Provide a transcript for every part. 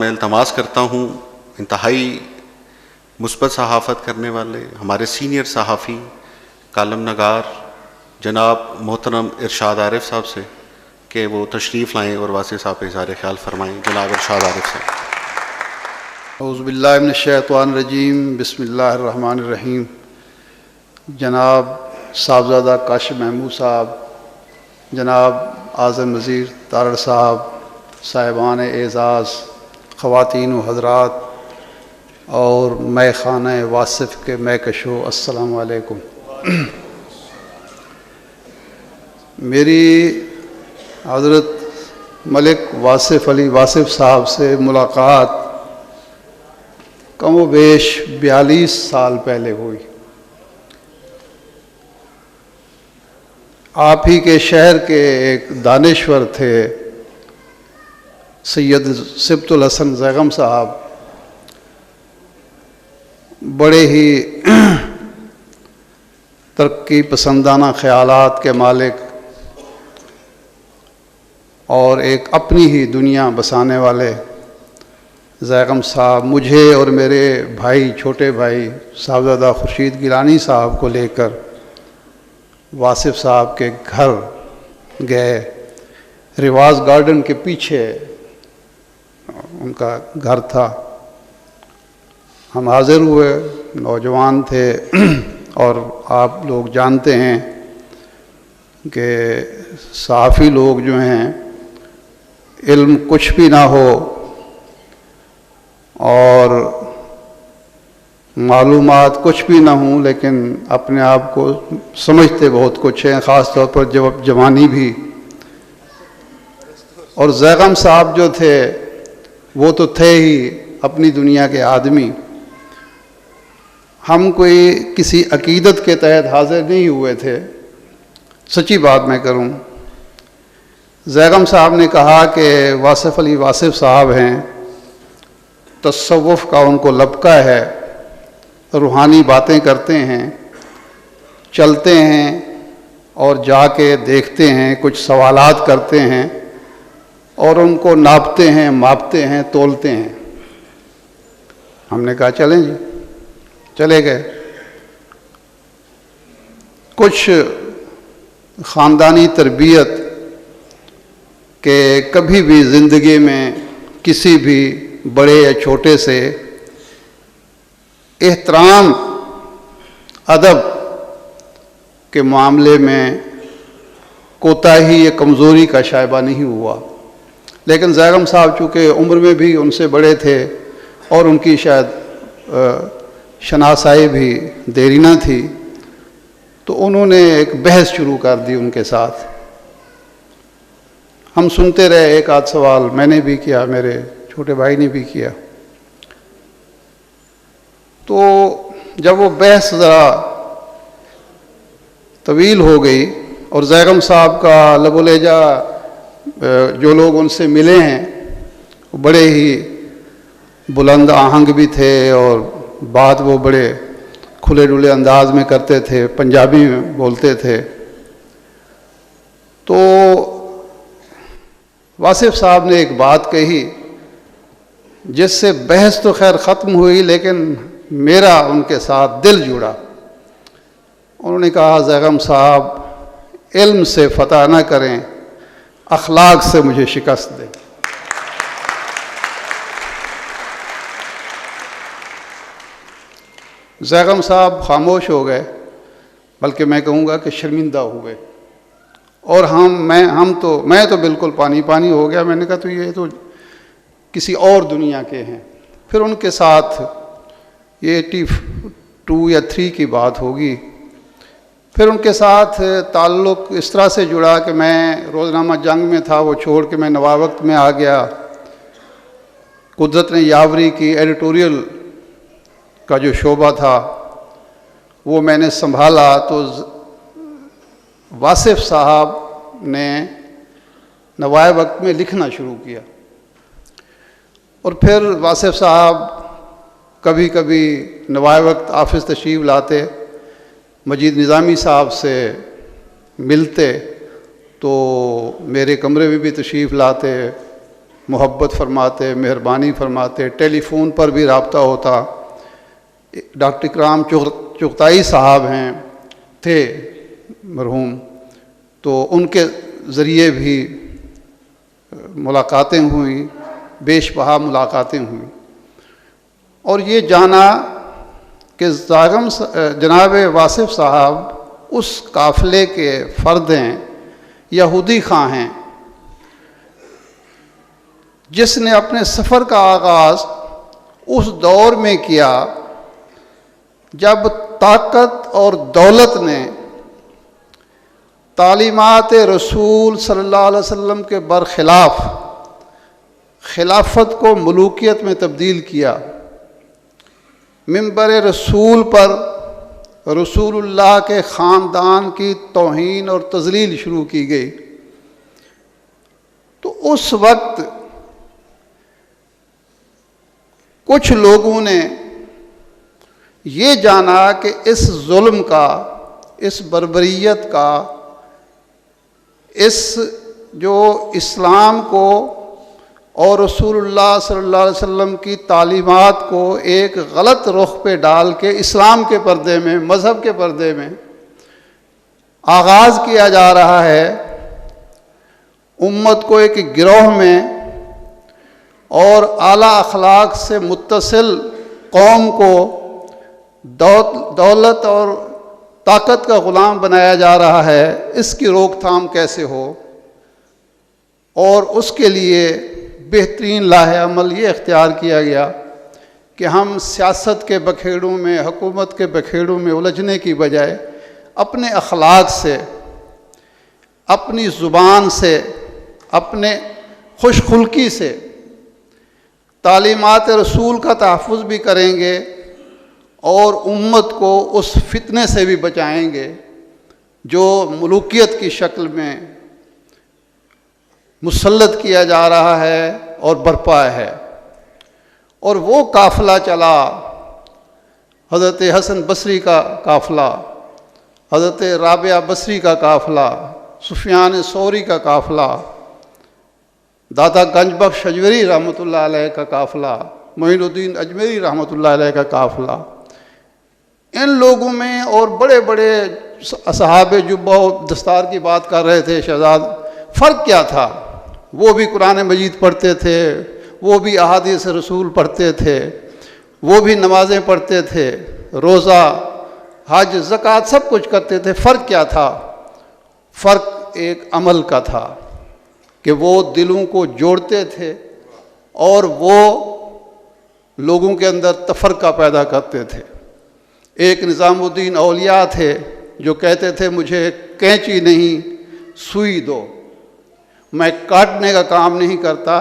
मैं इल्तमास करता हूँ इंतहाई मुस्बत सहाफ़त करने वाले हमारे सीनियर सहाफ़ी कालम नगार जनाब मोहतरम इरशाद आरिफ साहब से कि वो तशरीफ़ लाएँ और वासी साहब पे इज़हार ख्याल फरमाएँ। जनाब इरशाद आरिफ साहब। औज़ु बिल्लाहि मिनश्शैतानिर्रजीम बिस्मिल्लाहिर्रहमानिर्रहीम। जनाब साहबज़ादा काशिफ़ महमूद साहब, जनाब आज़म वज़ीर तारड़ साहब, साहिबान एज़ाज़, ख़वातीन व हज़रात और मैं खाना वासिफ़ के महकशो, अस्सलामु अलैकुम। मेरी हज़रत मलिक वासिफ़ अली वासिफ़ साहब से मुलाक़ात कम व बेश 42 साल पहले हुई। आप ही के शहर के एक दानिश्वर थे सैयद सिब्तुल हसन ज़ैगम साहब, बड़े ही तरक्की पसंदाना ख़यालात के मालिक और एक अपनी ही दुनिया बसाने वाले ज़ैगम साहब मुझे और मेरे भाई, छोटे भाई साहबज़ादा खुर्शीद गिलानी साहब को लेकर वासिफ़ साहब के घर गए। रिवाज गार्डन के पीछे उनका घर था। हम हाज़िर हुए, नौजवान थे और आप लोग जानते हैं कि सहाफ़ी लोग जो हैं, इल्म कुछ भी ना हो और मालूमात कुछ भी ना हूँ, लेकिन अपने आप को समझते बहुत कुछ हैं, ख़ास तौर पर जब जवानी भी। और ज़ैगम साहब जो थे वो तो थे ही अपनी दुनिया के आदमी। हम कोई किसी अकीदत के तहत हाज़िर नहीं हुए थे, सच्ची बात मैं करूं। ज़ैगम साहब ने कहा कि वासिफ़ अली वासिफ़ साहब हैं, तसव्वुफ़ का उनको लबका है, रूहानी बातें करते हैं, चलते हैं और जाके देखते हैं, कुछ सवालात करते हैं और उनको नापते हैं, मापते हैं, तोलते हैं। हमने कहा चलें जी, चले गए। कुछ ख़ानदानी तरबियत के कभी भी ज़िंदगी में किसी भी बड़े या छोटे से एहतराम अदब के मामले में कोताही या कमज़ोरी का शायबा नहीं हुआ। लेकिन ज़ैगम साहब चूँकि उम्र में भी उनसे बड़े थे और उनकी शायद शनासाई भी देरीना थी, तो उन्होंने एक बहस शुरू कर दी उनके साथ। हम सुनते रहे, एक आध सवाल मैंने भी किया, मेरे छोटे भाई ने भी किया। तो जब वो बहस ज़रा तवील हो गई और ज़ैगम साहब का लबोलेजा, जो लोग उनसे मिले हैं, वो बड़े ही बुलंद आहंग भी थे और बात वो बड़े खुले डुले अंदाज में करते थे, पंजाबी में बोलते थे। तो वासिफ़ साहब ने एक बात कही जिससे बहस तो खैर ख़त्म हुई, लेकिन मेरा उनके साथ दिल जुड़ा। उन्होंने कहा, ज़ैगम साहब इल्म से फ़तह न करें, अखलाक से मुझे शिकस्त दें। ज़ैगम साहब खामोश हो गए, बल्कि मैं कहूँगा कि शर्मिंदा हुए। और मैं तो बिल्कुल पानी पानी हो गया। मैंने कहा तो ये तो किसी और दुनिया के हैं। फिर उनके साथ ये 82 या 3 की बात होगी। फिर उनके साथ ताल्लुक़ इस तरह से जुड़ा कि मैं रोज़नामा जंग में था, वो छोड़ के मैं नवा वक्त में आ गया। कुदरत ने यावरी की एडिटोरियल का जो शोबा था वो मैंने संभाला। तो वासिफ़ साहब ने नवाए वक्त में लिखना शुरू किया और फिर वासिफ़ साहब कभी कभी नवाए वक्त ऑफ़िस तशरीफ़ लाते, मजीद निज़ामी साहब से मिलते, तो मेरे कमरे में भी तशरीफ़ लाते, मोहब्बत फरमाते, मेहरबानी फरमाते। टेलीफोन पर भी रब्ता होता। डॉक्टर इकराम चुगताई साहब थे मरहूम, तो उनके ज़रिए भी मुलाकातें हुई, बेशबहा मुलाकातें हुई। और ये जाना कि जनाब वासिफ साहब उस काफ़िले के फ़र्द हैं, यहूदी खां हैं, जिसने अपने सफ़र का आगाज़ उस दौर में किया जब ताकत और दौलत ने तालीमात रसूल सल्लल्लाहु अलैहि वसल्लम के बरखिलाफ़ खिलाफत को मलूकियत में तब्दील किया। मिंबर रसूल पर रसूलुल्लाह के ख़ानदान की तौहीन और तज़लील शुरू की गई। तो उस वक्त कुछ लोगों ने ये जाना कि इस जुल्म का, इस बर्बरियत का, इस जो इस्लाम को और रसूलुल्लाह सल्लल्लाहु अलैहि वसल्लम की तालीमात को एक गलत रुख पे डाल के इस्लाम के पर्दे में, मज़हब के पर्दे में आगाज़ किया जा रहा है, उम्मत को एक गिरोह में और आला अखलाक से मुत्तसिल कौम को दौलत और ताकत का ग़ुलाम बनाया जा रहा है, इसकी रोकथाम कैसे हो। और उसके लिए बेहतरीन लाहे अमल ये इख्तियार किया गया कि हम सियासत के बखेड़ों में, हुकूमत के बखेड़ों में उलझने की बजाय अपने अखलाक से, अपनी ज़ुबान से, अपने खुशखुल्की से तालीमात रसूल का तहफ़्फ़ुज़ भी करेंगे और उम्मत को उस फितने से भी बचाएंगे जो मलूकियत की शक्ल में मुसल्लत किया जा रहा है और बरपा है। और वो काफ़िला चला, हज़रत हसन बसरी का काफ़िला, हज़रत राबिया बसरी का काफ़िला, सुफियान सौरी का काफ़िला, दादा गंजबख्श अजमेरी रहमतुल्लाह अलैह का काफ़िला, मोइनुद्दीन अजमेरी रहमतुल्लाह अलैह का काफ़िला। इन लोगों में और बड़े बड़े असहाब जुब्बा दस्तार की बात कर रहे थे शहजाद, फ़र्क क्या था? वो भी कुरान मजीद पढ़ते थे, वो भी अहादीस रसूल पढ़ते थे, वो भी नमाज़ें पढ़ते थे, रोज़ा, हज, ज़कात सब कुछ करते थे। फ़र्क क्या था? फ़र्क एक अमल का था कि वो दिलों को जोड़ते थे और वो लोगों के अंदर तफ़र्का पैदा करते थे। एक निज़ामुद्दीन औलिया थे जो कहते थे मुझे कैंची नहीं सुई दो, मैं काटने का काम नहीं करता,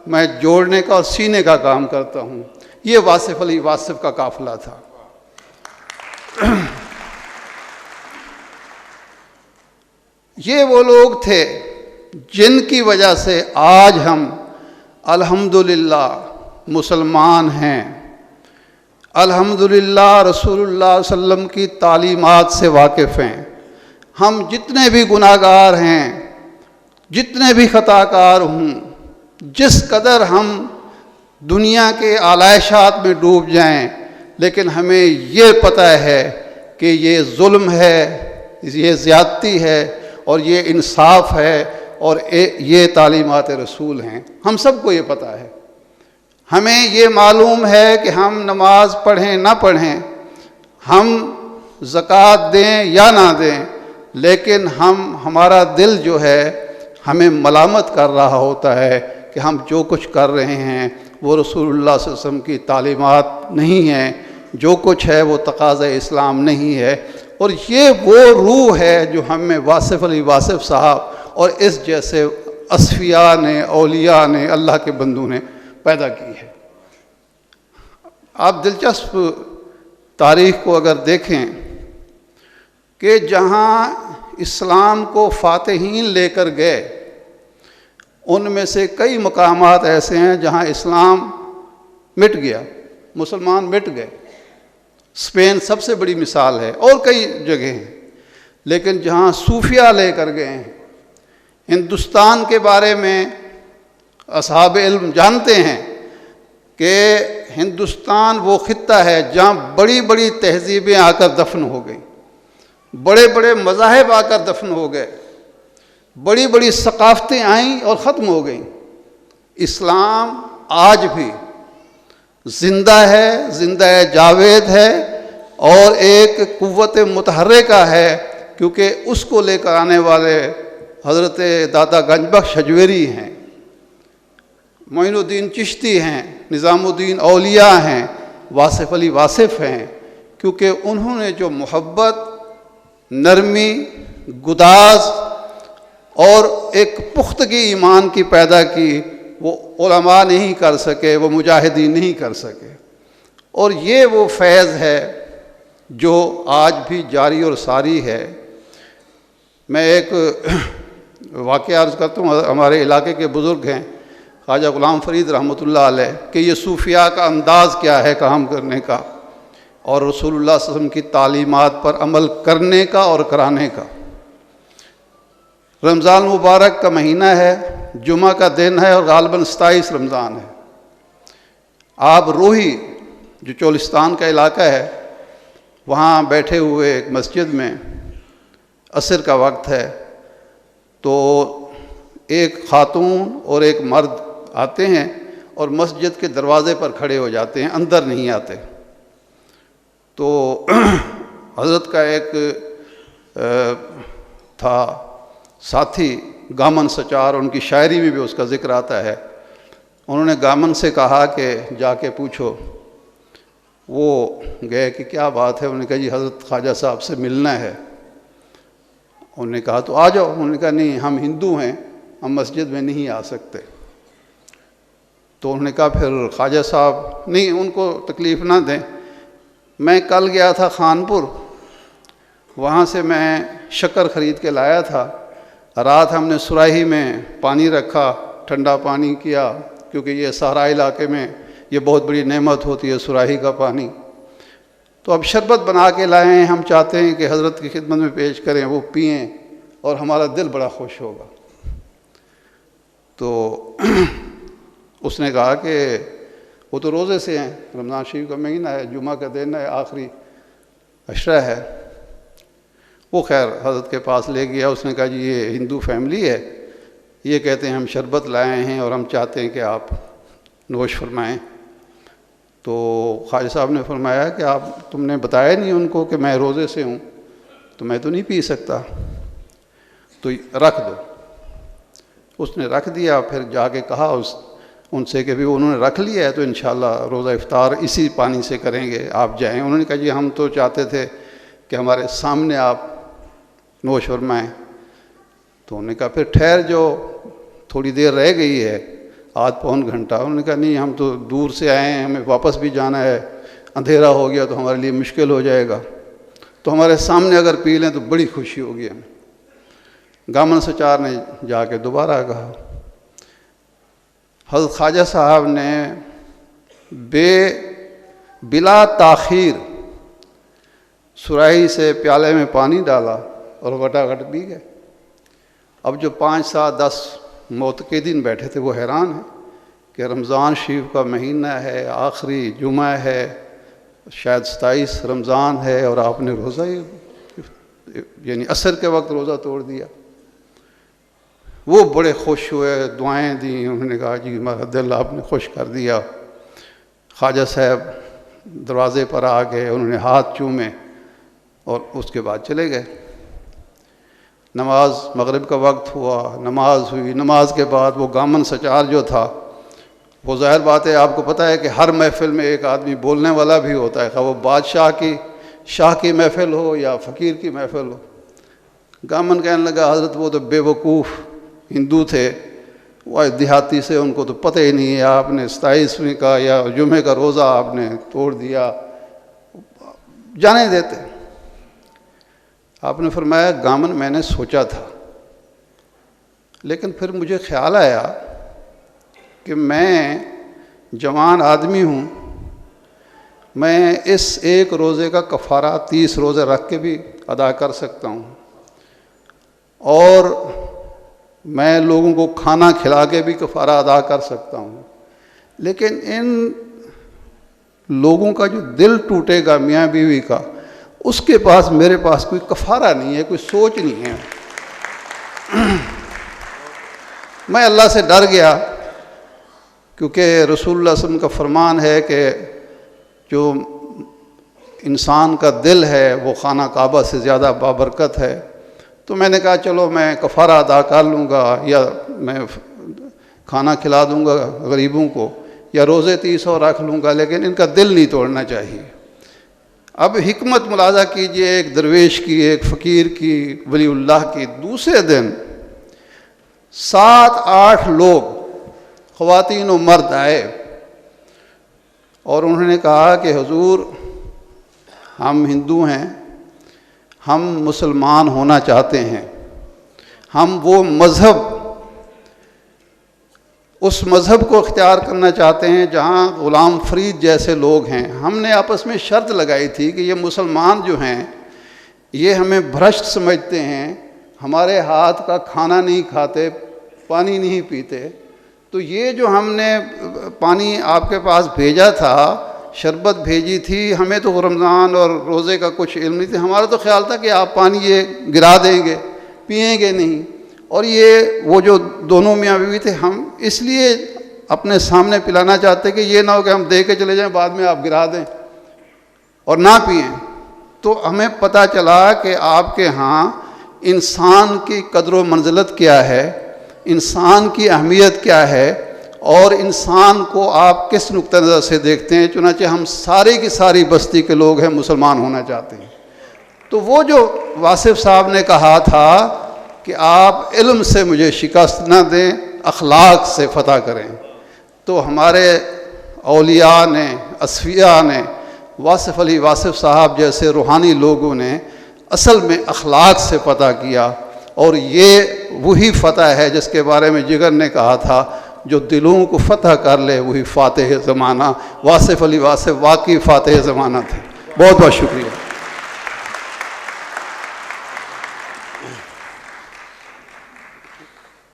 मैं जोड़ने का और सीने का काम करता हूँ। ये वासिफ अली वासिफ का काफ़िला था। ये वो लोग थे जिनकी वजह से आज हम अल्हम्दुलिल्लाह मुसलमान हैं, अल्हम्दुलिल्लाह रसूलुल्लाह सल्लम की तालीमात से वाकिफ़ हैं। हम जितने भी गुनाहगार हैं, जितने भी ख़ताकार हों, जिस कदर हम दुनिया के आलाइशात में डूब जाएं, लेकिन हमें ये पता है कि ये जुल्म है, ये ज़्यादती है और ये इंसाफ है और ये तालीमात रसूल हैं। हम सबको ये पता है। हमें ये मालूम है कि हम नमाज पढ़ें ना पढ़ें, हम ज़कात दें या ना दें, लेकिन हमारा दिल जो है हमें मलामत कर रहा होता है कि हम जो कुछ कर रहे हैं वो रसूलुल्लाह सल्लल्लाहु अलैहि वसल्लम की तालीमात नहीं है, जो कुछ है वो तकाज़ा इस्लाम नहीं है। और ये वो रूह है जो हमें वासिफ अली वासिफ साहब और इस जैसे असफिया ने, औलिया ने, अल्लाह के बंदों ने पैदा की है। आप दिलचस्प तारीख़ को अगर देखें कि जहाँ इस्लाम को फ़ातिहीन लेकर गए, उनमें से कई मकामात ऐसे हैं जहाँ इस्लाम मिट गया, मुसलमान मिट गए। स्पेन सबसे बड़ी मिसाल है और कई जगह हैं। लेकिन जहाँ सूफिया लेकर गए हैं, हिंदुस्तान के बारे में असहाब इल्म जानते हैं कि हिंदुस्तान वो खित्ता है जहाँ बड़ी बड़ी तहजीबें आकर दफन हो गई, बड़े बड़े मज़ाहिब आकर दफन हो गए, बड़ी बड़ी सकाफ़तें आईं और ख़त्म हो गईं। इस्लाम आज भी ज़िंदा है, ज़िंदा जावेद है और एक कुव्वत मुतहर्रिका है, क्योंकि उसको लेकर आने वाले हज़रत दादा गंजबख्श हजवेरी हैं, मोइनुद्दीन चिश्ती हैं, निज़ामुद्दीन औलिया हैं, वासिफ़ अली वासिफ़ हैं, क्योंकि उन्होंने जो मोहब्बत, नरमी, गुदाज और एक पुख्तगी ईमान की पैदा की, वो उलमा नहीं कर सके, वो मुजाहिदीन नहीं कर सके। और ये वो फैज़ है जो आज भी जारी और सारी है। मैं एक वाक़या अर्ज़ करता हूँ, हमारे इलाके के बुज़ुर्ग हैं ख्वाजा ग़ुलाम फ़रीद रहमतुल्लाह अलैह कि ये सूफ़िया का अंदाज़ क्या है काम करने का और रसूलुल्लाह सल्लल्लाहु अलैहि वसल्लम की तालीमात पर अमल करने का और कराने का। रमज़ान मुबारक का महीना है, जुमा का दिन है और गालिबन 27 रमज़ान है। आप रोही जो चोलिस्तान का इलाका है वहाँ बैठे हुए एक मस्जिद में असर का वक्त है, तो एक खातून और एक मर्द आते हैं और मस्जिद के दरवाज़े पर खड़े हो जाते हैं, अंदर नहीं आते। तो हज़रत का एक था साथी गामन सचार, उनकी शायरी में भी उसका ज़िक्र आता है। उन्होंने गामन से कहा कि जाके पूछो। वो गए कि क्या बात है? उन्होंने कहा जी हज़रत ख्वाजा साहब से मिलना है। उन्होंने कहा तो आ जाओ। उन्होंने कहा नहीं, हम हिंदू हैं, हम मस्जिद में नहीं आ सकते। तो उन्होंने कहा फिर ख्वाजा साहब नहीं, उनको तकलीफ़ ना दें। मैं कल गया था खानपुर, वहाँ से मैं शक्कर ख़रीद के लाया था। रात हमने सुराही में पानी रखा, ठंडा पानी किया, क्योंकि ये सहरा इलाके में ये बहुत बड़ी नेमत होती है सुराही का पानी। तो अब शरबत बना के लाए हैं, हम चाहते हैं कि हज़रत की खिदमत में पेश करें, वो पिएं और हमारा दिल बड़ा खुश होगा। तो उसने कहा कि वो तो रोज़े से हैं, रमज़ान शरीफ का महीना है, जुमा का दिन है, आखिरी अशरा है। वो खैर हज़रत के पास ले गया। उसने कहा जी ये हिंदू फैमिली है, ये कहते हैं हम शरबत लाए हैं और हम चाहते हैं कि आप नोश फरमाएँ। तो ख्वाजा साहब ने फरमाया कि आप तुमने बताया नहीं उनको कि मैं रोज़े से हूँ, तो मैं तो नहीं पी सकता, तो रख दो। उसने रख दिया। फिर जाके कहा उनसे कि भी उन्होंने रख लिया है तो इंशाल्लाह रोज़ा इफ्तार इसी पानी से करेंगे, आप जाएं। उन्होंने कहा जी हम तो चाहते थे कि हमारे सामने आप नोश फरमाएँ। तो उन्होंने कहा फिर ठहर जो, थोड़ी देर रह गई है, आध पौन घंटा। उन्होंने कहा नहीं, हम तो दूर से आए हैं, हमें वापस भी जाना है, अंधेरा हो गया तो हमारे लिए मुश्किल हो जाएगा, तो हमारे सामने अगर पी लें तो बड़ी खुशी होगी हमें। गामन सचार ने जाके दोबारा कहा। हज़रत ख्वाजा साहब ने बिला ताख़ीर सुराही से प्याले में पानी डाला और घटाघट पी गए। अब जो 5, 7, 10 मोतक़िदीन बैठे थे वो हैरान हैं कि रमज़ान शरीफ का महीना है, आखिरी जुमा है, शायद 27 रमज़ान है और आपने रोज़ा यानी असर के वक्त रोज़ा तोड़ दिया। वो बड़े खुश हुए, दुआएं दी। उन्होंने कहा जी हमारा दिल आपने खुश कर दिया। ख्वाजा साहब दरवाज़े पर आ गए, उन्होंने हाथ चूमे और उसके बाद चले गए। नमाज मगरिब का वक्त हुआ, नमाज हुई। नमाज के बाद वो गामन सचार जो था, वो ज़ाहिर बात है आपको पता है कि हर महफ़िल में एक आदमी बोलने वाला भी होता है, खा वो बादशाह की शाह की महफ़िल हो या फ़कीर की महफ़िल हो। गामन कहने लगा हज़रत वो तो बेवकूफ़ हिंदू थे, वो देहाती से, उनको तो पता ही नहीं है, आपने 27वीं का या जुमे का रोज़ा आपने तोड़ दिया, जाने देते। आपने फरमाया गामन मैंने सोचा था, लेकिन फिर मुझे ख्याल आया कि मैं जवान आदमी हूँ, मैं इस एक रोज़े का कफ़ारा 30 रोज़े रख के भी अदा कर सकता हूँ। और मैं लोगों को खाना खिला के भी कफ़ारा अदा कर सकता हूँ, लेकिन इन लोगों का जो दिल टूटेगा मियाँ बीवी का, उसके पास मेरे पास कोई कफ़ारा नहीं है, कोई सोच नहीं है। मैं अल्लाह से डर गया, क्योंकि रसूलुल्लाह सल्लल्लाहु अलैहि वसल्लम का फरमान है कि जो इंसान का दिल है वो खाना काबा से ज़्यादा बाबरकत है। तो मैंने कहा चलो मैं कफ़ारा अदा कर लूँगा, या मैं खाना खिला दूँगा गरीबों को, या रोज़े 30 और रख लूँगा, लेकिन इनका दिल नहीं तोड़ना चाहिए। अब हिकमत मुलाज़ा कीजिए, एक दरवेश की, एक फ़कीर की, वलीउल्लाह की, दूसरे दिन 7-8 लोग ख़वातीन व मर्द आए और उन्होंने कहा कि हुजूर हम हिंदू हैं, हम मुसलमान होना चाहते हैं, हम वो मज़हब, उस मज़हब को इख्तियार करना चाहते हैं जहाँ ग़ुलाम फ़रीद जैसे लोग हैं। हमने आपस में शर्त लगाई थी कि ये मुसलमान जो हैं ये हमें भ्रष्ट समझते हैं, हमारे हाथ का खाना नहीं खाते, पानी नहीं पीते, तो ये जो हमने पानी आपके पास भेजा था, शरबत भेजी थी, हमें तो रमज़ान और रोज़े का कुछ इल्म नहीं था, हमारा तो ख्याल था कि आप पानी ये गिरा देंगे, पिएंगे नहीं। और ये वो जो दोनों मियाँ बीवी थे, हम इसलिए अपने सामने पिलाना चाहते कि ये ना हो कि हम दे के चले जाएं, बाद में आप गिरा दें और ना पिएं। तो हमें पता चला कि आपके यहाँ इंसान की कदर व मंज़िलत क्या है, इंसान की अहमियत क्या है, और इंसान को आप किस नुक्ता नज़र से देखते हैं। चुनांचे हम सारी की सारी बस्ती के लोग हैं मुसलमान होना चाहते हैं। तो वो जो वासिफ़ साहब ने कहा था कि आप इल्म से मुझे शिकस्त न दें, अखलाक से फ़तह करें, तो हमारे औलिया ने, असफिया ने, वासिफ़ अली वासिफ़ साहब जैसे रूहानी लोगों ने असल में अखलाक से फ़तह किया। और ये वही फ़तह है जिसके बारे में जिगर ने कहा था, जो दिलों को फ़तह कर ले वही फ़ातिह ज़माना। वासिफ़ अली वासिफ़ वाकई फ़ातिह ज़माना थे। बहुत बहुत शुक्रिया।